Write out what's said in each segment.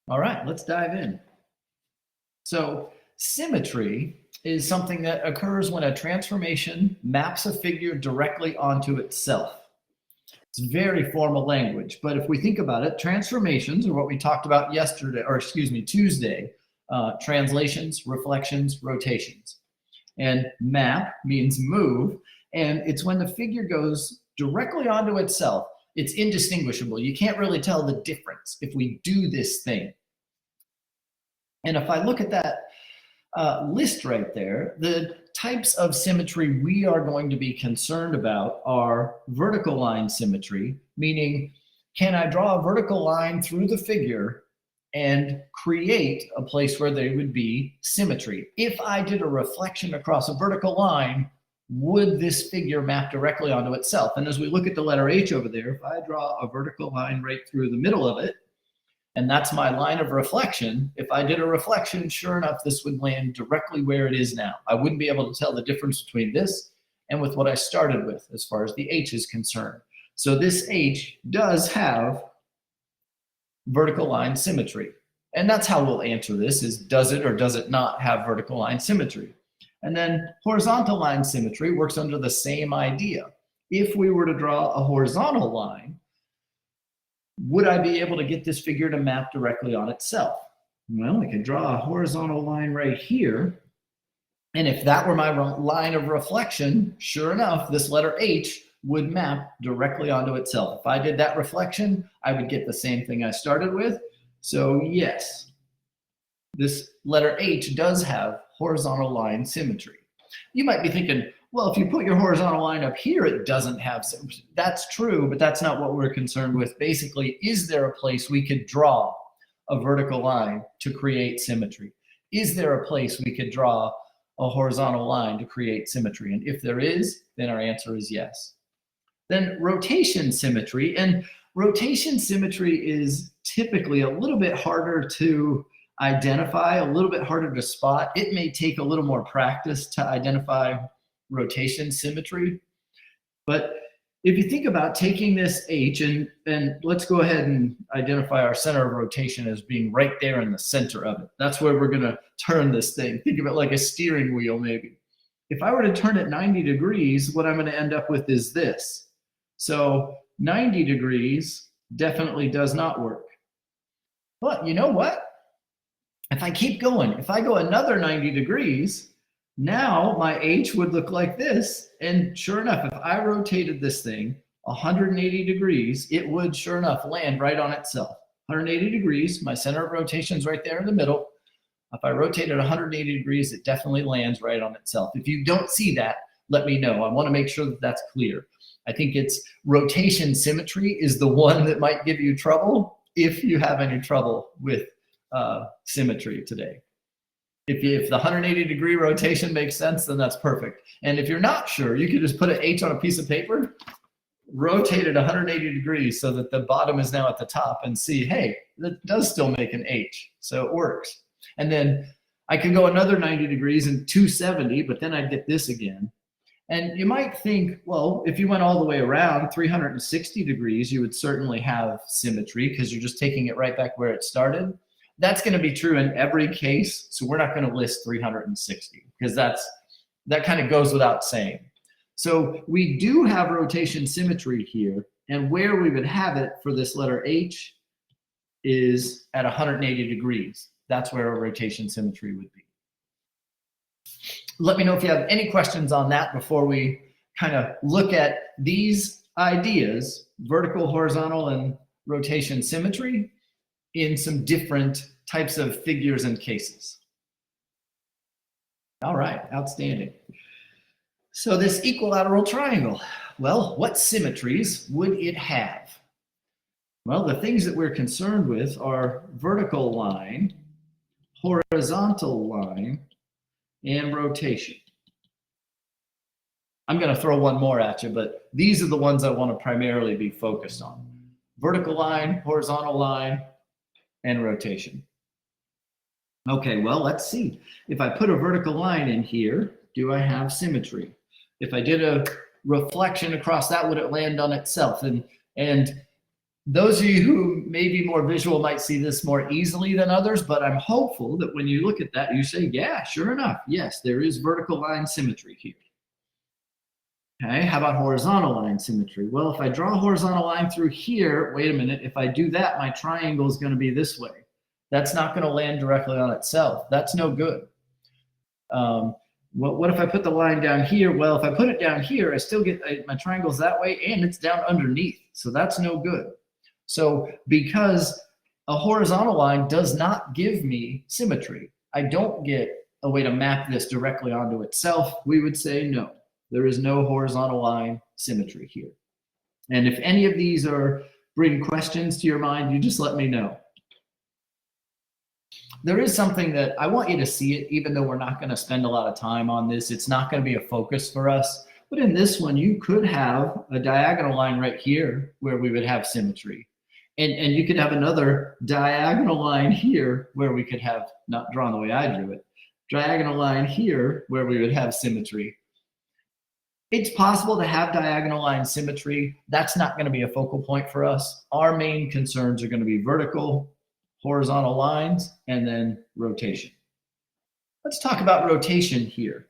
All right, let's dive in. So symmetry is something that occurs when a transformation maps a figure directly onto itself. It's very formal language, but if we think about it, transformations are what we talked about yesterday, or excuse me, Tuesday, translations, reflections, rotations. And map means move, and it's when the figure goes directly onto itself. It's indistinguishable. You can't really tell the difference if we do this thing. And if I look at that list right there, the types of symmetry we are going to be concerned about are vertical line symmetry, meaning can I draw a vertical line through the figure and create a place where there would be symmetry? If I did a reflection across a vertical line, would this figure map directly onto itself? And as we look at the letter H over there, if I draw a vertical line right through the middle of it, and that's my line of reflection, if I did a reflection, sure enough, this would land directly where it is now. I wouldn't be able to tell the difference between this and with what I started with as far as the H is concerned. So this H does have vertical line symmetry. And that's how we'll answer this, is does it or does it not have vertical line symmetry? And then horizontal line symmetry works under the same idea. If we were to draw a horizontal line, would I be able to get this figure to map directly on itself? Well, I could draw a horizontal line right here. And if that were my line of reflection, sure enough, this letter H would map directly onto itself. If I did that reflection, I would get the same thing I started with. So yes, this letter H does have horizontal line symmetry. You might be thinking, well, if you put your horizontal line up here, it doesn't have symmetry. That's true, but that's not what we're concerned with. Basically, is there a place we could draw a vertical line to create symmetry? Is there a place we could draw a horizontal line to create symmetry? And if there is, then our answer is yes. Then rotation symmetry. And rotation symmetry is typically a little bit harder to identify, a little bit harder to spot. It may take a little more practice to identify rotation symmetry. But if you think about taking this H, and let's go ahead and identify our center of rotation as being right there in the center of it. That's where we're going to turn this thing. Think of it like a steering wheel, maybe. If I were to turn it 90 degrees, what I'm going to end up with is this. So 90 degrees definitely does not work. But you know what? If I keep going, if I go another 90 degrees, now my H would look like this. And sure enough, if I rotated this thing 180 degrees, it would sure enough land right on itself. 180 degrees, my center of rotation is right there in the middle. If I rotate it 180 degrees, it definitely lands right on itself. If you don't see that, let me know. I want to make sure that that's clear. I think it's rotation symmetry is the one that might give you trouble if you have any trouble with symmetry today. If the 180 degree rotation makes sense, then that's perfect. And if you're not sure, you could just put an H on a piece of paper, rotate it 180 degrees so that the bottom is now at the top, and see, hey, that does still make an H. So it works. And then I could go another 90 degrees and 270, but then I'd get this again. And you might think, well, if you went all the way around 360 degrees, you would certainly have symmetry because you're just taking it right back where it started. That's going to be true in every case. So we're not going to list 360 because that kind of goes without saying. So we do have rotation symmetry here. And where we would have it for this letter H is at 180 degrees. That's where a rotation symmetry would be. Let me know if you have any questions on that before we kind of look at these ideas, vertical, horizontal, and rotation symmetry, in some different types of figures and cases. All right, outstanding. So this equilateral triangle, well, what symmetries would it have? Well, the things that we're concerned with are vertical line, horizontal line, and rotation. I'm going to throw one more at you, but these are the ones I want to primarily be focused on. Vertical line, horizontal line, and rotation. Okay, well, let's see. If I put a vertical line in here, do I have symmetry? If I did a reflection across that, would it land on itself? And Those of you who may be more visual might see this more easily than others, but I'm hopeful that when you look at that, you say, yeah, sure enough, yes, there is vertical line symmetry here. Okay, how about horizontal line symmetry? Well, if I draw a horizontal line through here, wait a minute, if I do that, my triangle is going to be this way. That's not going to land directly on itself. That's no good. What if I put the line down here? Well, if I put it down here, I still get my triangle's that way and it's down underneath. So that's no good. So because a horizontal line does not give me symmetry, I don't get a way to map this directly onto itself, we would say no. There is no horizontal line symmetry here. And if any of these bring questions to your mind, you just let me know. There is something that I want you to see it, even though we're not going to spend a lot of time on this. It's not going to be a focus for us. But in this one, you could have a diagonal line right here where we would have symmetry. And you could have another diagonal line here where we could have, not drawn the way I drew it, diagonal line here where we would have symmetry. It's possible to have diagonal line symmetry. That's not going to be a focal point for us. Our main concerns are going to be vertical, horizontal lines, and then rotation. Let's talk about rotation here.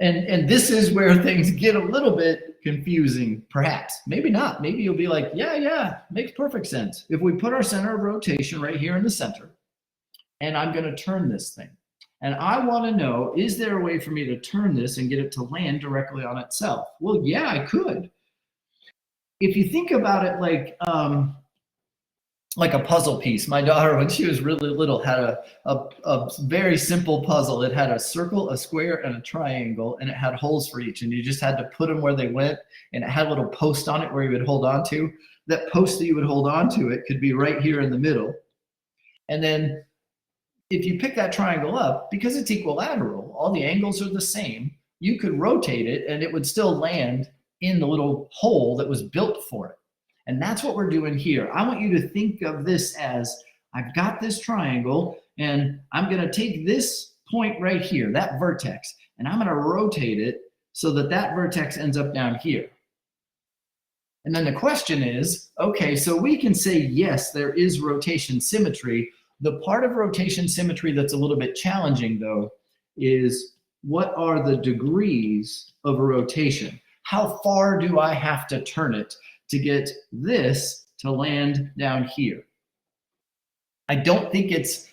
And this is where things get a little bit confusing, perhaps. Maybe not. Maybe you'll be like, yeah, makes perfect sense. If we put our center of rotation right here in the center, and I'm going to turn this thing, and I want to know, is there a way for me to turn this and get it to land directly on itself? Well, yeah, I could. If you think about it like a puzzle piece. My daughter, when she was really little, had a very simple puzzle. It had a circle, a square, and a triangle, and it had holes for each, and you just had to put them where they went, and it had a little post on it where you would hold on to. That post that you would hold on to, it could be right here in the middle. And then if you pick that triangle up, because it's equilateral, all the angles are the same, you could rotate it, and it would still land in the little hole that was built for it. And that's what we're doing here. I want you to think of this as, I've got this triangle, and I'm going to take this point right here, that vertex, and I'm going to rotate it so that that vertex ends up down here. And then the question is, okay, so we can say, yes, there is rotation symmetry. The part of rotation symmetry that's a little bit challenging, though, is what are the degrees of a rotation? How far do I have to turn it to get this to land down here? I don't think it's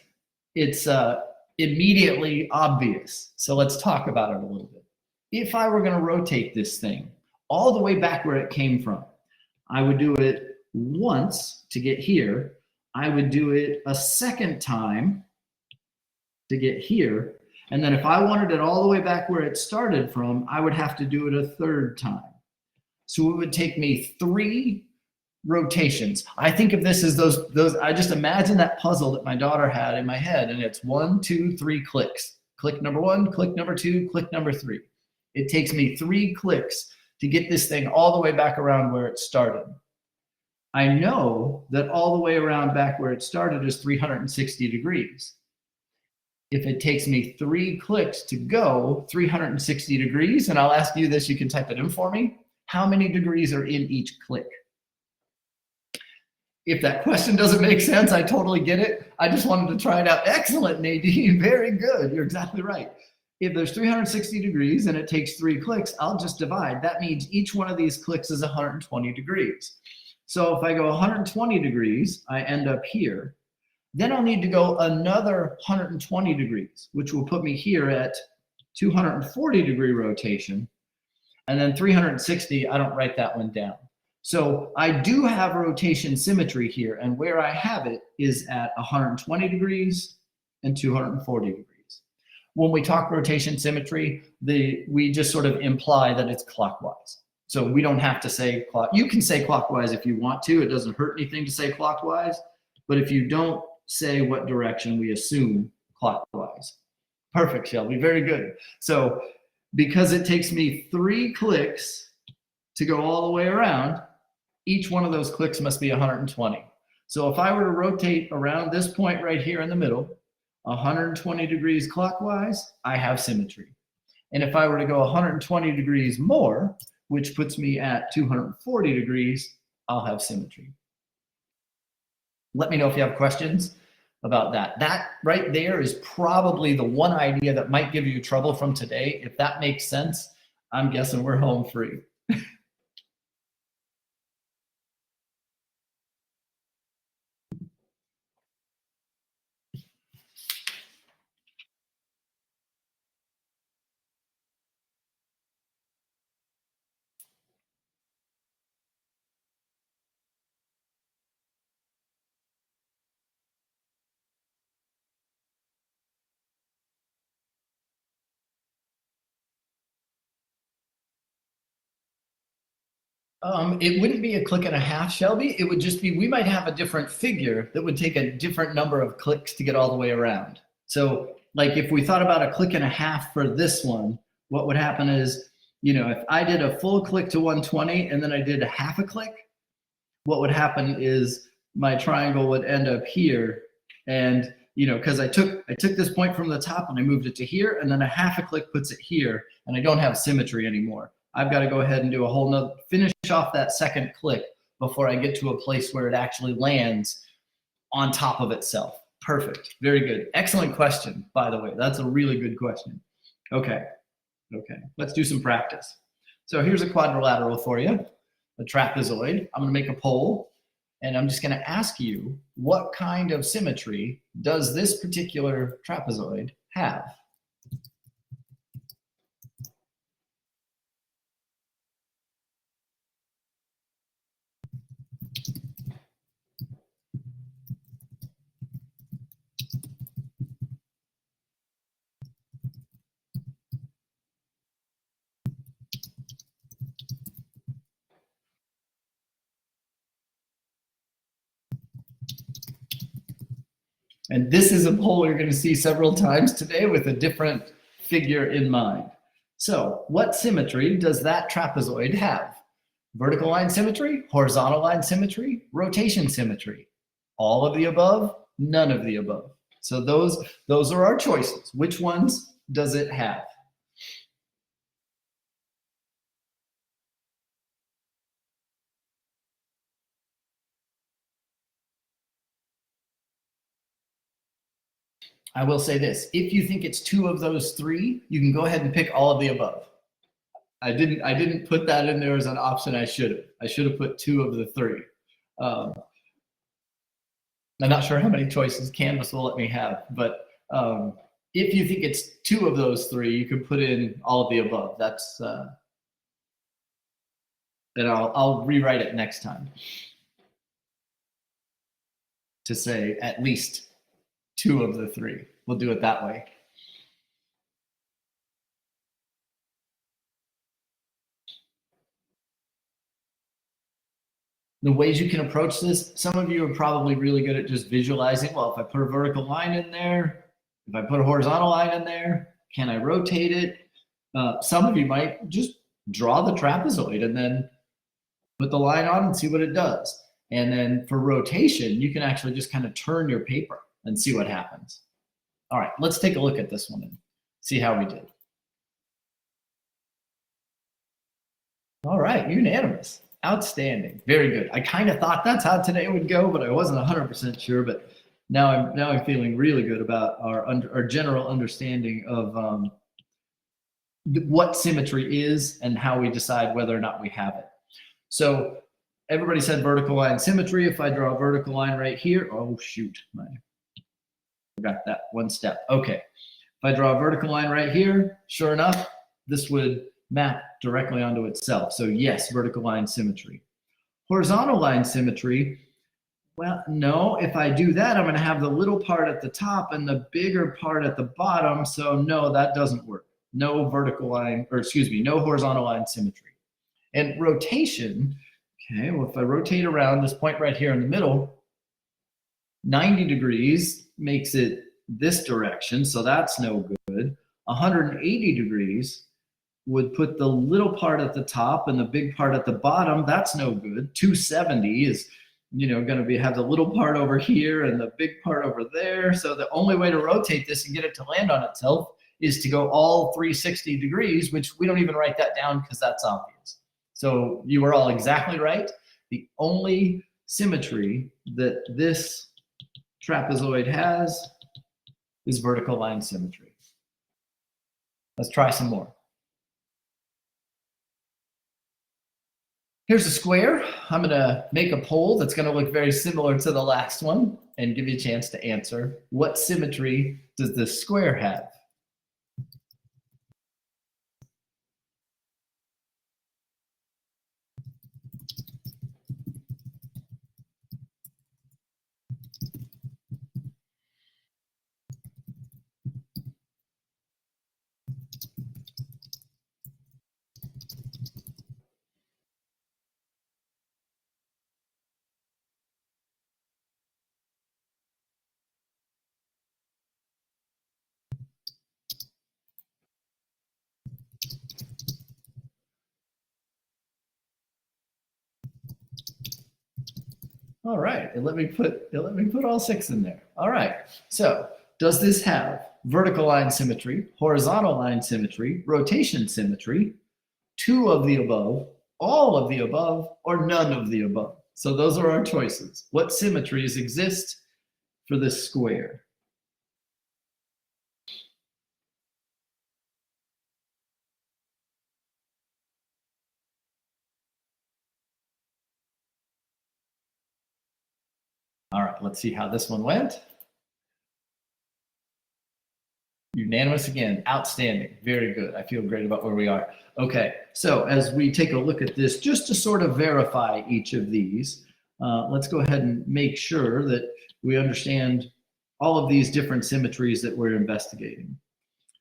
immediately obvious. So let's talk about it a little bit. If I were going to rotate this thing all the way back where it came from, I would do it once to get here. I would do it a second time to get here. And then if I wanted it all the way back where it started from, I would have to do it a third time. So it would take me 3 rotations. I think of this as those. I just imagine that puzzle that my daughter had in my head, and it's 1, 2, 3 clicks. Click number 1, click number 2, click number 3. It takes me 3 clicks to get this thing all the way back around where it started. I know that all the way around back where it started is 360 degrees. If it takes me 3 clicks to go 360 degrees, and I'll ask you this, you can type it in for me. How many degrees are in each click? If that question doesn't make sense, I totally get it. I just wanted to try it out. Excellent, Nadine. Very good. You're exactly right. If there's 360 degrees and it takes 3 clicks, I'll just divide. That means each one of these clicks is 120 degrees. So if I go 120 degrees, I end up here. Then I'll need to go another 120 degrees, which will put me here at 240 degree rotation. And then 360, I don't write that one down. So I do have rotation symmetry here, and where I have it is at 120 degrees and 240 degrees. When we talk rotation symmetry, we just sort of imply that it's clockwise. So we don't have to say you can say clockwise if you want to. It doesn't hurt anything to say clockwise. But if you don't say what direction, we assume clockwise. Perfect, Shelby. Very good. So because it takes me 3 clicks to go all the way around, each one of those clicks must be 120. So if I were to rotate around this point right here in the middle, 120 degrees clockwise, I have symmetry. And if I were to go 120 degrees more, which puts me at 240 degrees, I'll have symmetry. Let me know if you have questions about that. That right there is probably the one idea that might give you trouble from today. If that makes sense, I'm guessing we're home free. It wouldn't be a click and a half, Shelby. It would just be, we might have a different figure that would take a different number of clicks to get all the way around. So like if we thought about a click and a half for this one, what would happen is, you know, if I did a full click to 120 and then I did a half a click, what would happen is my triangle would end up here. And, you know, because I took this point from the top and I moved it to here, and then a half a click puts it here, and I don't have symmetry anymore. I've got to go ahead and do a whole nother, finish off that second click before I get to a place where it actually lands on top of itself. Perfect. Very good. Excellent question, by the way. That's a really good question. Okay. Let's do some practice. So here's a quadrilateral for you, a trapezoid. I'm going to make a pole, and I'm just going to ask you, what kind of symmetry does this particular trapezoid have? And this is a pole you're going to see several times today with a different figure in mind. So what symmetry does that trapezoid have? Vertical line symmetry, horizontal line symmetry, rotation symmetry. All of the above, none of the above. So those are our choices. Which ones does it have? I will say this, if you think it's two of those three, you can go ahead and pick all of the above. I didn't put that in there as an option. I should have put two of the three. I'm not sure how many choices Canvas will let me have, but if you think it's two of those three, you can put in all of the above. That's then I'll rewrite it next time to say at least two of the three. We'll do it that way. The ways you can approach this, some of you are probably really good at just visualizing, well, if I put a vertical line in there, if I put a horizontal line in there, can I rotate it? Some of you might just draw the trapezoid and then put the line on and see what it does. And then for rotation, you can actually just kind of turn your paper and see what happens. All right, let's take a look at this one and see how we did. All right, unanimous. Outstanding. Very good. I kind of thought that's how today would go, but I wasn't 100% sure. But now I'm feeling really good about our general understanding of what symmetry is and how we decide whether or not we have it. So everybody said vertical line symmetry. If I draw a vertical line right here, oh shoot, I forgot that one step. Okay, if I draw a vertical line right here, sure enough, this would map directly onto itself. So yes, vertical line symmetry. Horizontal line symmetry, well, no, if I do that, I'm going to have the little part at the top and the bigger part at the bottom. So no, that doesn't work. No vertical line, or excuse me, no horizontal line symmetry. And rotation, okay, well, if I rotate around this point right here in the middle, 90 degrees makes it this direction, so that's no good. 180 degrees would put the little part at the top and the big part at the bottom. That's no good. 270 is, you know, going to have the little part over here and the big part over there. So the only way to rotate this and get it to land on itself is to go all 360 degrees, which we don't even write that down because that's obvious. So you were all exactly right. The only symmetry that this trapezoid has is vertical line symmetry. Let's try some more. Here's a square. I'm gonna make a poll that's gonna look very similar to the last one and give you a chance to answer. What symmetry does this square have? All right, and let me put all 6 in there. All right, so does this have vertical line symmetry, horizontal line symmetry, rotation symmetry, 2 of the above, all of the above, or none of the above? So those are our choices. What symmetries exist for this square? All right, let's see how this one went. Unanimous again, outstanding, very good. I feel great about where we are. Okay, so as we take a look at this, just to sort of verify each of these, let's go ahead and make sure that we understand all of these different symmetries that we're investigating.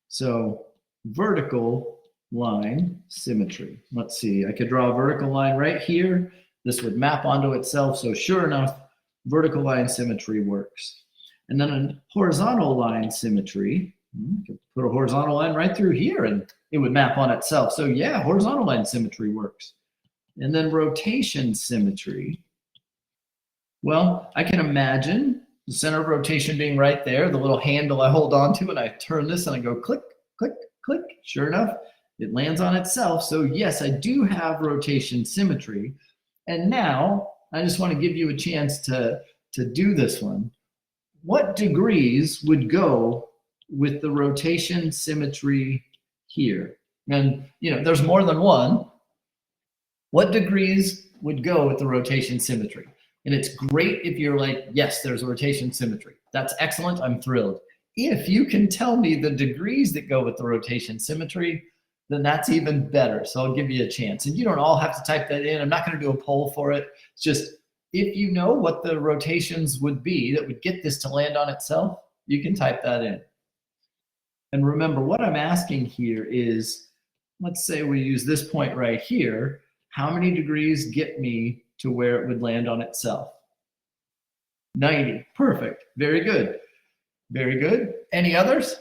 So vertical line symmetry. Let's see, I could draw a vertical line right here. This would map onto itself. So sure enough, vertical line symmetry works. And then a horizontal line symmetry, you could put a horizontal line right through here and it would map on itself. So yeah, horizontal line symmetry works. And then rotation symmetry. Well, I can imagine the center of rotation being right there, the little handle I hold on to, and I turn this and I go click, click, click. Sure enough, it lands on itself. So yes, I do have rotation symmetry. And now I just want to give you a chance to do this one. What degrees would go with the rotation symmetry here? And there's more than one. What degrees would go with the rotation symmetry? And it's great if you're like, yes, there's a rotation symmetry. That's excellent. I'm thrilled. If you can tell me the degrees that go with the rotation symmetry, then that's even better. So I'll give you a chance. And you don't all have to type that in. I'm not going to do a poll for it. It's just if you know what the rotations would be that would get this to land on itself, you can type that in. And remember, what I'm asking here is, let's say we use this point right here. How many degrees get me to where it would land on itself? 90. Perfect. Very good. Very good. Any others?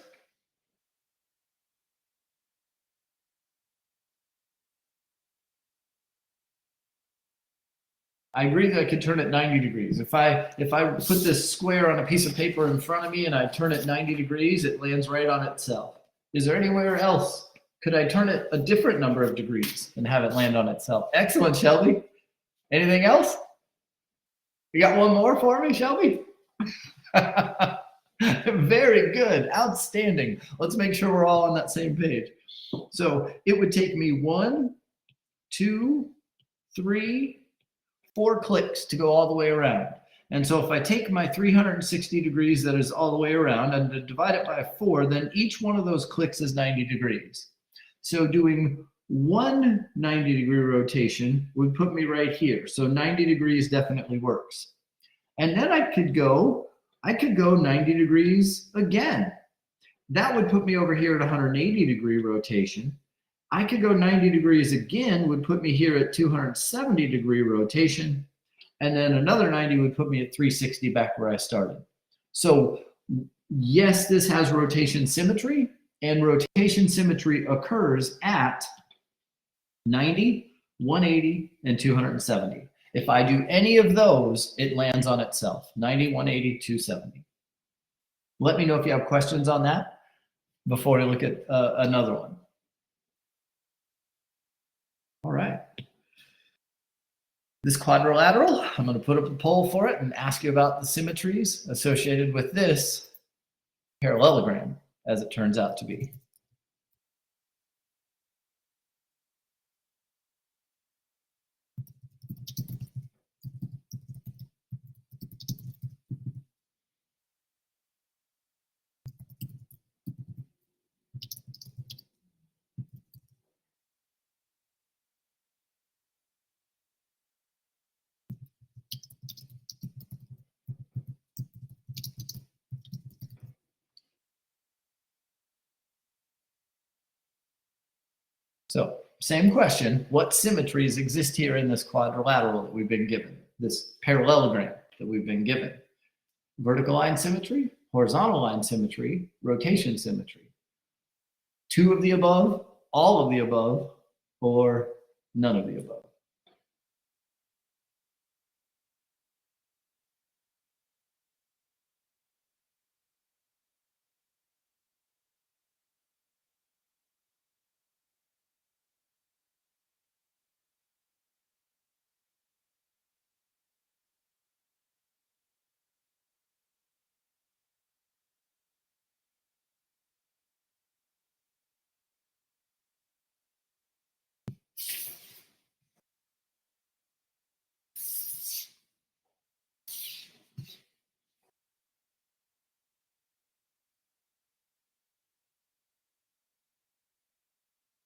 I agree that I could turn it 90 degrees. If I put this square on a piece of paper in front of me and I turn it 90 degrees, it lands right on itself. Is there anywhere else? Could I turn it a different number of degrees and have it land on itself? Excellent, Shelby. Anything else? You got one more for me, Shelby? Very good. Outstanding. Let's make sure we're all on that same page. So it would take me 1, 2, 3, 4 clicks to go all the way around. And so if I take my 360 degrees that is all the way around and divide it by 4, then each one of those clicks is 90 degrees. So doing one 90-degree rotation would put me right here. So 90 degrees definitely works. And then I could go 90 degrees again. That would put me over here at 180-degree rotation. I could go 90 degrees again, would put me here at 270-degree rotation. And then another 90 would put me at 360 back where I started. So yes, this has rotation symmetry, and rotation symmetry occurs at 90, 180, and 270. If I do any of those, it lands on itself. 90, 180, 270. Let me know if you have questions on that before I look at another one. All right. This quadrilateral, I'm going to put up a poll for it and ask you about the symmetries associated with this parallelogram, as it turns out to be. So, same question. What symmetries exist here in this quadrilateral that we've been given, this parallelogram that we've been given? Vertical line symmetry, horizontal line symmetry, rotation symmetry. Two of the above, all of the above, or none of the above.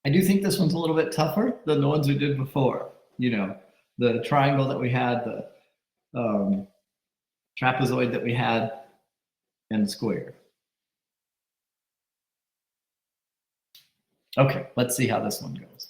I do think this one's a little bit tougher than the ones we did before. You know, the triangle that we had, the trapezoid that we had, and the square. Okay, let's see how this one goes.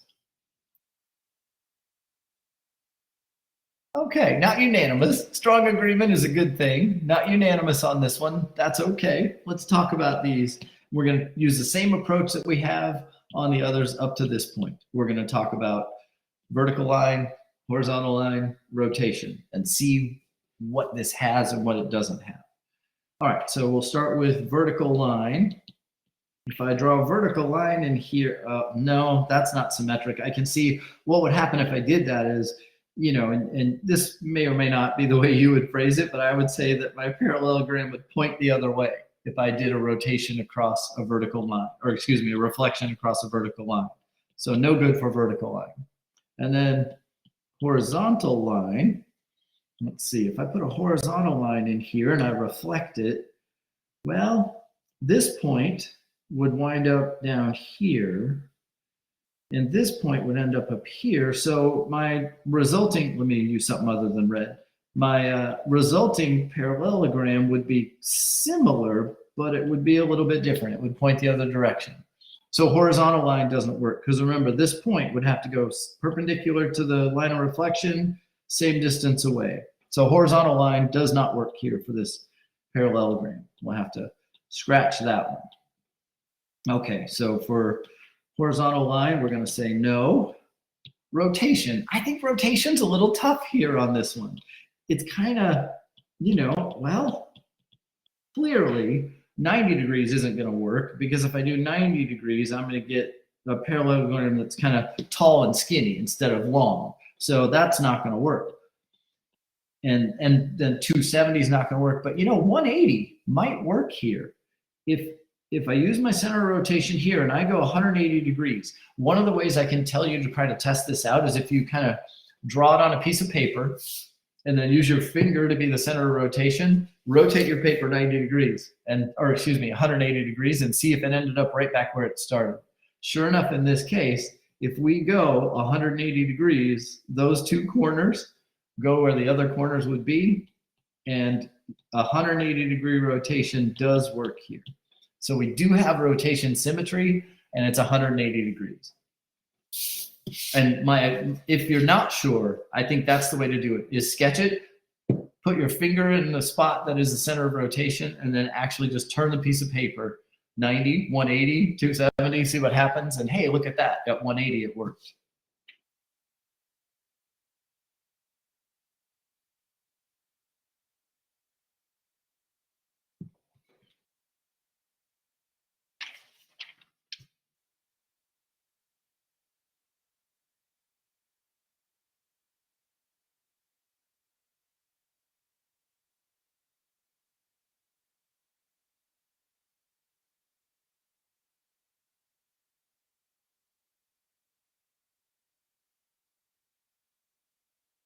Okay, not unanimous. Strong agreement is a good thing. Not unanimous on this one. That's okay. Let's talk about these. We're going to use the same approach that we have on the others up to this point. We're going to talk about vertical line, horizontal line, rotation, and see what this has and what it doesn't have. All right, so we'll start with vertical line. If I draw a vertical line in here, no, that's not symmetric. I can see what would happen if I did that is, you know, and this may or may not be the way you would phrase it, but I would say that my parallelogram would point the other way if I did a rotation across a vertical line, or excuse me, a reflection across a vertical line. So no good for vertical line. And then horizontal line, let's see, if I put a horizontal line in here and I reflect it, well, this point would wind up down here, and this point would end up here. So my resulting, let me use something other than red. My resulting parallelogram would be similar, but it would be a little bit different. It would point the other direction. So horizontal line doesn't work because remember, this point would have to go perpendicular to the line of reflection, same distance away. So horizontal line does not work here for this parallelogram. We'll have to scratch that one. Okay, so for horizontal line, we're going to say no. Rotation. I think rotation's a little tough here on this one. It's kind of, you know, well, clearly 90 degrees isn't going to work because if I do 90 degrees, I'm going to get a parallelogram that's kind of tall and skinny instead of long. So that's not going to work. And then 270 is not going to work. But you know, 180 might work here. If I use my center of rotation here and I go 180 degrees, one of the ways I can tell you to try to test this out is if you kind of draw it on a piece of paper and then use your finger to be the center of rotation, rotate your paper 90 degrees or excuse me, 180 degrees and see if it ended up right back where it started. Sure enough, in this case, if we go 180 degrees, those two corners go where the other corners would be, and 180 degree rotation does work here. So we do have rotation symmetry, and it's 180 degrees. And if you're not sure, I think that's the way to do it, is sketch it, put your finger in the spot that is the center of rotation, and then actually just turn the piece of paper 90, 180, 270, see what happens, and hey, look at that, at 180 it worked.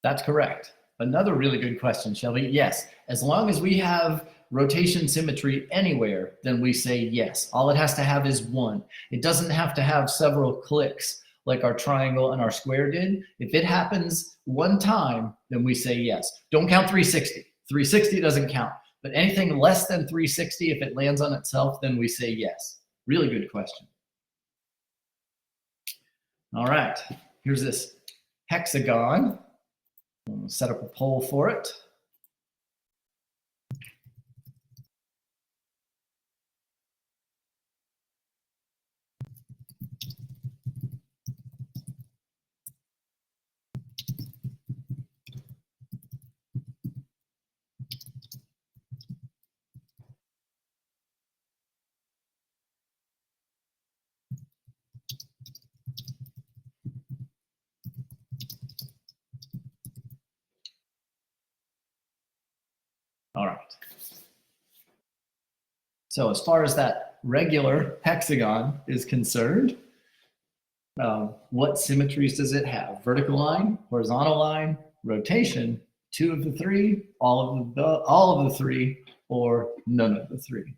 That's correct. Another really good question, Shelby. Yes, as long as we have rotation symmetry anywhere, then we say yes. All it has to have is one. It doesn't have to have several clicks like our triangle and our square did. If it happens one time, then we say yes. Don't count 360. 360 doesn't count. But anything less than 360, if it lands on itself, then we say yes. Really good question. All right, here's this hexagon. We'll set up a poll for it. All right. So as far as that regular hexagon is concerned, what symmetries does it have? Vertical line, horizontal line, rotation, 2 of the 3, all of the 3, or none of the 3?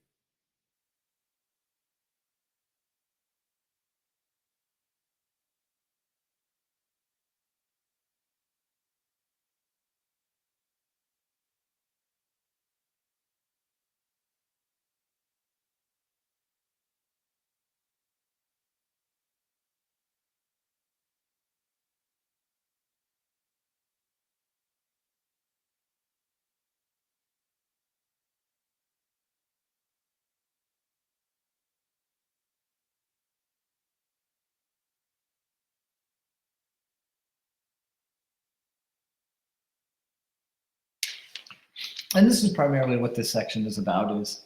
And this is primarily what this section is about is,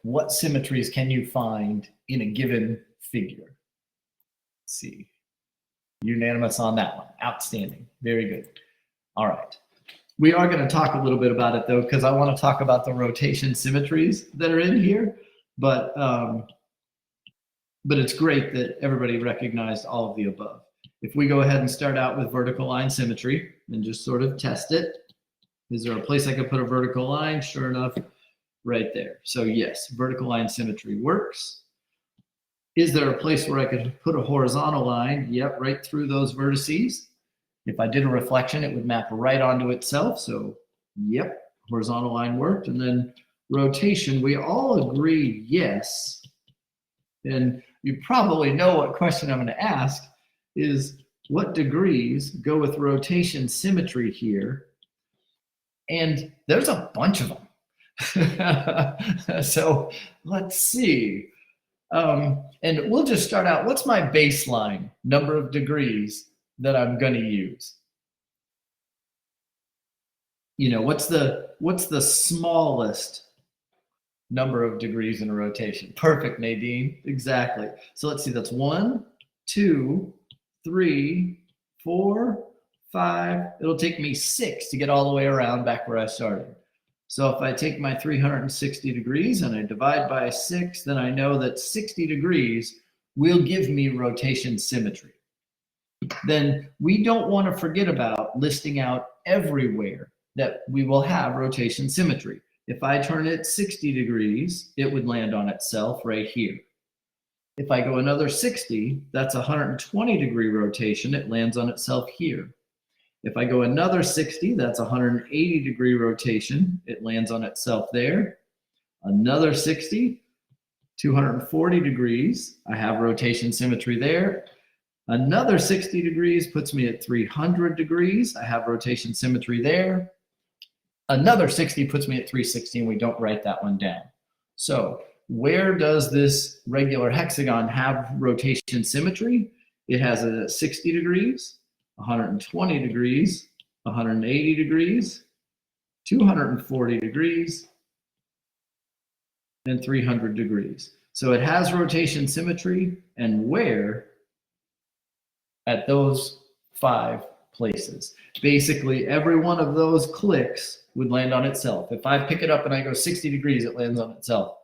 what symmetries can you find in a given figure? Let's see. Unanimous on that one. Outstanding. Very good. All right. We are going to talk a little bit about it, though, because I want to talk about the rotation symmetries that are in here. But it's great that everybody recognized all of the above. If we go ahead and start out with vertical line symmetry and just sort of test it, is there a place I could put a vertical line? Sure enough, right there. So yes, vertical line symmetry works. Is there a place where I could put a horizontal line? Yep, right through those vertices. If I did a reflection, it would map right onto itself. So yep, horizontal line worked. And then rotation, we all agree yes. And you probably know what question I'm going to ask is what degrees go with rotation symmetry here? And there's a bunch of them. So let's see. And we'll just start out. What's my baseline number of degrees that I'm going to use? What's the smallest number of degrees in a rotation? Perfect, Nadine. Exactly. So let's see. That's 1, 2, 3, 4, 5. It'll take me 6 to get all the way around back where I started. So if I take my 360 degrees and I divide by 6, then I know that 60 degrees will give me rotation symmetry. Then we don't want to forget about listing out everywhere that we will have rotation symmetry. If I turn it 60 degrees, it would land on itself right here. If I go another 60, that's 120 degree rotation. It lands on itself here. If I go another 60, that's 180 degree rotation. It lands on itself there. Another 60, 240 degrees. I have rotation symmetry there. Another 60 degrees puts me at 300 degrees. I have rotation symmetry there. Another 60 puts me at 360, and we don't write that one down. So where does this regular hexagon have rotation symmetry? It has a 60 degrees, 120 degrees, 180 degrees, 240 degrees, and 300 degrees. So it has rotation symmetry, and where? At those 5 places. Basically, every one of those clicks would land on itself. If I pick it up and I go 60 degrees, it lands on itself.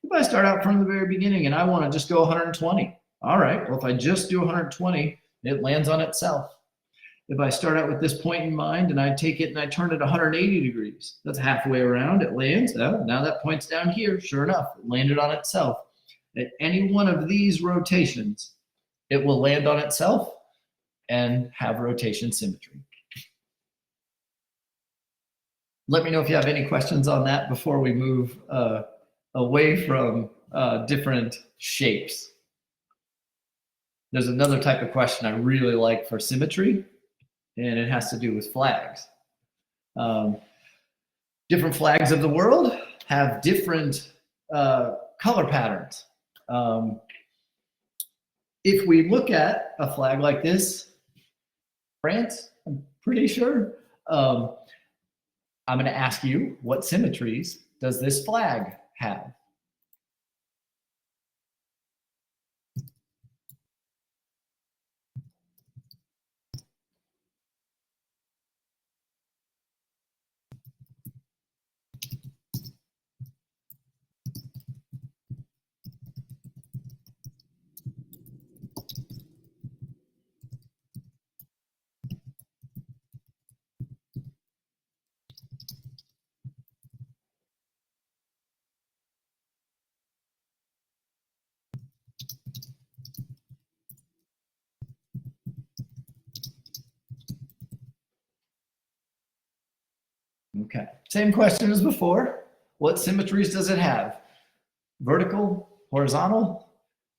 If I start out from the very beginning and I want to just go 120, all right, well, if I just do 120, it lands on itself. If I start out with this point in mind and I take it and I turn it 180 degrees, that's halfway around, it lands. Oh, now that point's down here. Sure enough, it landed on itself. At any one of these rotations, it will land on itself and have rotation symmetry. Let me know if you have any questions on that before we move away from different shapes. There's another type of question I really like for symmetry, and it has to do with flags. Different flags of the world have different color patterns. If we look at a flag like this, France, I'm pretty sure, I'm going to ask you, what symmetries does this flag have? Okay, same question as before. What symmetries does it have? Vertical, horizontal,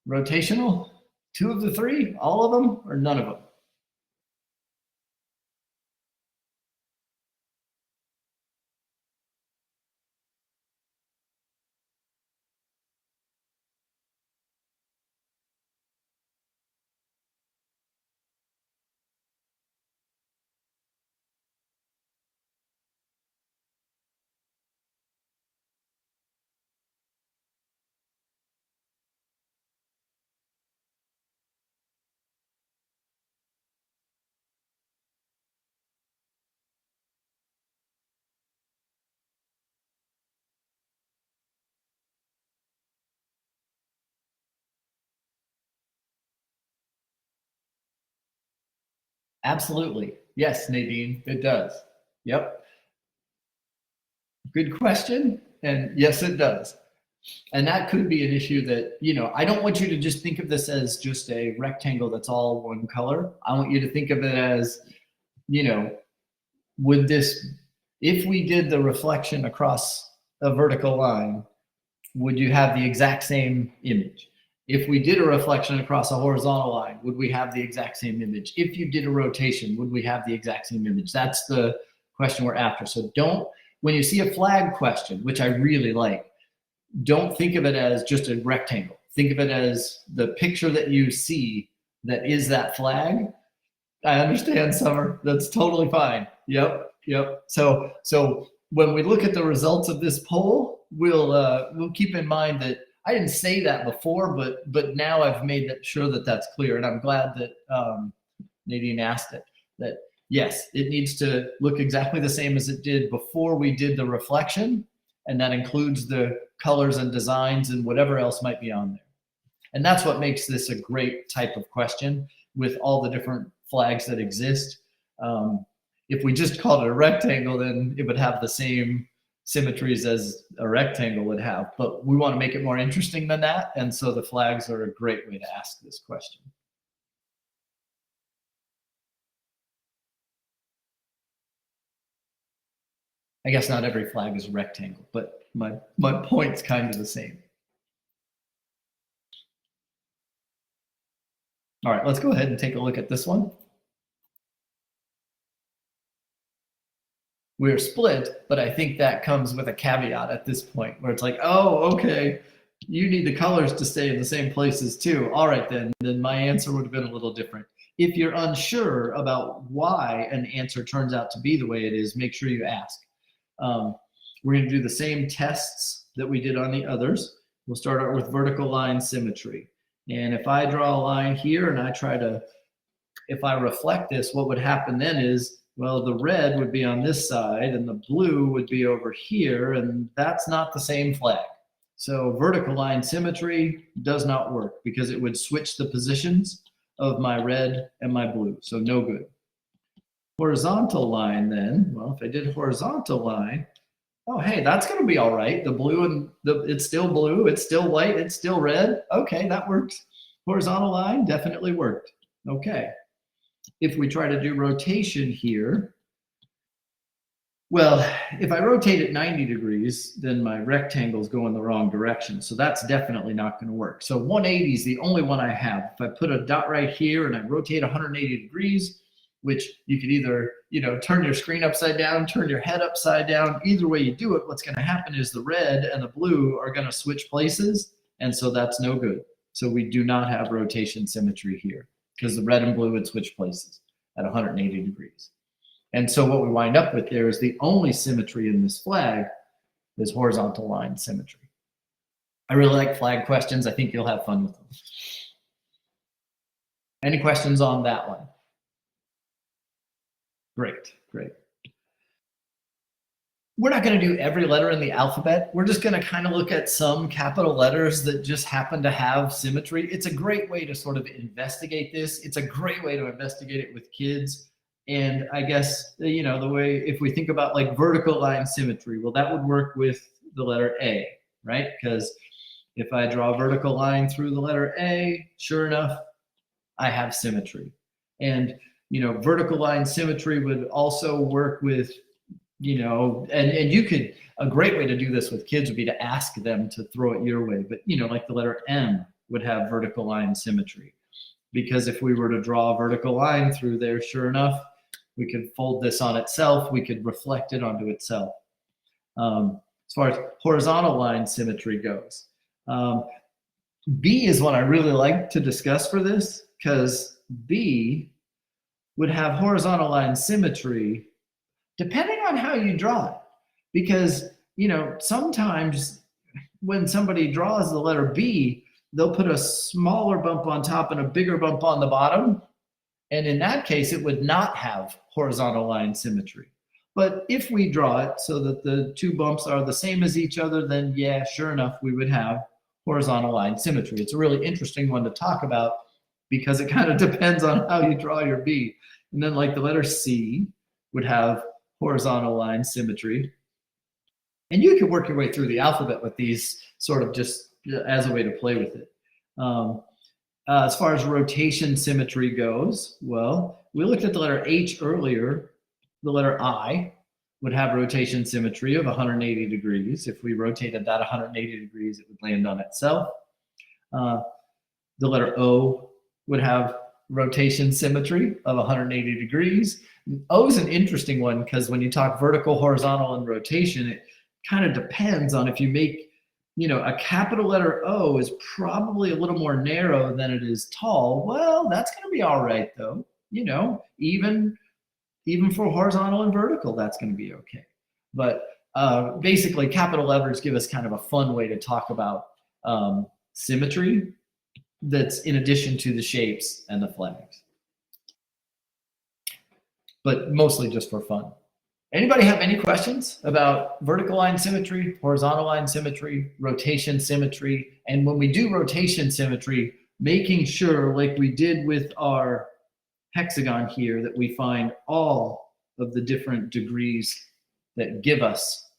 rotational? Two of the three, all of them, or none of them? Absolutely. Yes, Nadine, it does. Yep. Good question. And yes, it does. And that could be an issue that, I don't want you to just think of this as just a rectangle that's all one color. I want you to think of it as, would this, if we did the reflection across a vertical line, would you have the exact same image? If we did a reflection across a horizontal line, would we have the exact same image? If you did a rotation, would we have the exact same image? That's the question we're after. So when you see a flag question, which I really like, don't think of it as just a rectangle. Think of it as the picture that you see that is that flag. I understand, Summer. That's totally fine. Yep. So when we look at the results of this poll, we'll keep in mind that I didn't say that before, but now I've made sure that that's clear, and I'm glad that Nadine asked it. That yes, it needs to look exactly the same as it did before we did the reflection, and that includes the colors and designs and whatever else might be on there. And that's what makes this a great type of question with all the different flags that exist. If we just called it a rectangle, then it would have the same symmetries as a rectangle would have, but we want to make it more interesting than that. And so the flags are a great way to ask this question. I guess not every flag is a rectangle, but my point's kind of the same. All right, let's go ahead and take a look at this one. We're split, but I think that comes with a caveat at this point where it's like, oh, okay, you need the colors to stay in the same places too. All right, then my answer would have been a little different. If you're unsure about why an answer turns out to be the way it is, make sure you ask. We're going to do the same tests that we did on the others. We'll start out with vertical line symmetry. And if I draw a line here and if I reflect this, what would happen then is, well, the red would be on this side and the blue would be over here, and that's not the same flag. So vertical line symmetry does not work because it would switch the positions of my red and my blue, so no good. horizontal line then, well, if I did horizontal line, oh, hey, that's going to be all right. The blue and it's still blue, it's still white, it's still red. Okay, that works. Horizontal line definitely worked. Okay. If we try to do rotation here, well, if I rotate it 90 degrees, then my rectangles go in the wrong direction. So that's definitely not going to work. So 180 is the only one I have. If I put a dot right here and I rotate 180 degrees, which you could either, turn your screen upside down, turn your head upside down. Either way you do it, what's going to happen is the red and the blue are going to switch places. And so that's no good. So we do not have rotation symmetry here because the red and blue would switch places at 180 degrees. And so what we wind up with there is the only symmetry in this flag is horizontal line symmetry. I really like flag questions. I think you'll have fun with them. Any questions on that one? Great, great. We're not going to do every letter in the alphabet. We're just going to kind of look at some capital letters that just happen to have symmetry. It's a great way to sort of investigate this. It's a great way to investigate it with kids. And I guess, the way, if we think about like vertical line symmetry, well, that would work with the letter A, right? Because if I draw a vertical line through the letter A, sure enough, I have symmetry. And, vertical line symmetry would also work with, and you could, a great way to do this with kids would be to ask them to throw it your way. But, like the letter M would have vertical line symmetry. Because if we were to draw a vertical line through there, sure enough, we could fold this on itself. We could reflect it onto itself. As far as horizontal line symmetry goes, B is one I really like to discuss for this because B would have horizontal line symmetry depending on how you draw it. Because, sometimes when somebody draws the letter B, they'll put a smaller bump on top and a bigger bump on the bottom. And in that case, it would not have horizontal line symmetry. But if we draw it so that the two bumps are the same as each other, then yeah, sure enough, we would have horizontal line symmetry. It's a really interesting one to talk about because it kind of depends on how you draw your B. And then like the letter C would have horizontal line symmetry. And you can work your way through the alphabet with these sort of just as a way to play with it. As far as rotation symmetry goes, well, we looked at the letter H earlier. The letter I would have rotation symmetry of 180 degrees. If we rotated that 180 degrees, it would land on itself. The letter O would have rotation symmetry of 180 degrees. O is an interesting one because when you talk vertical, horizontal, and rotation, it kind of depends on if you make, a capital letter O is probably a little more narrow than it is tall. Well, that's going to be all right, though. Even for horizontal and vertical, that's going to be okay. But basically, capital letters give us kind of a fun way to talk about symmetry that's in addition to the shapes and the flags. But mostly just for fun. Anybody have any questions about vertical line symmetry, horizontal line symmetry, rotation symmetry? And when we do rotation symmetry, making sure, like we did with our hexagon here, that we find all of the different degrees that give us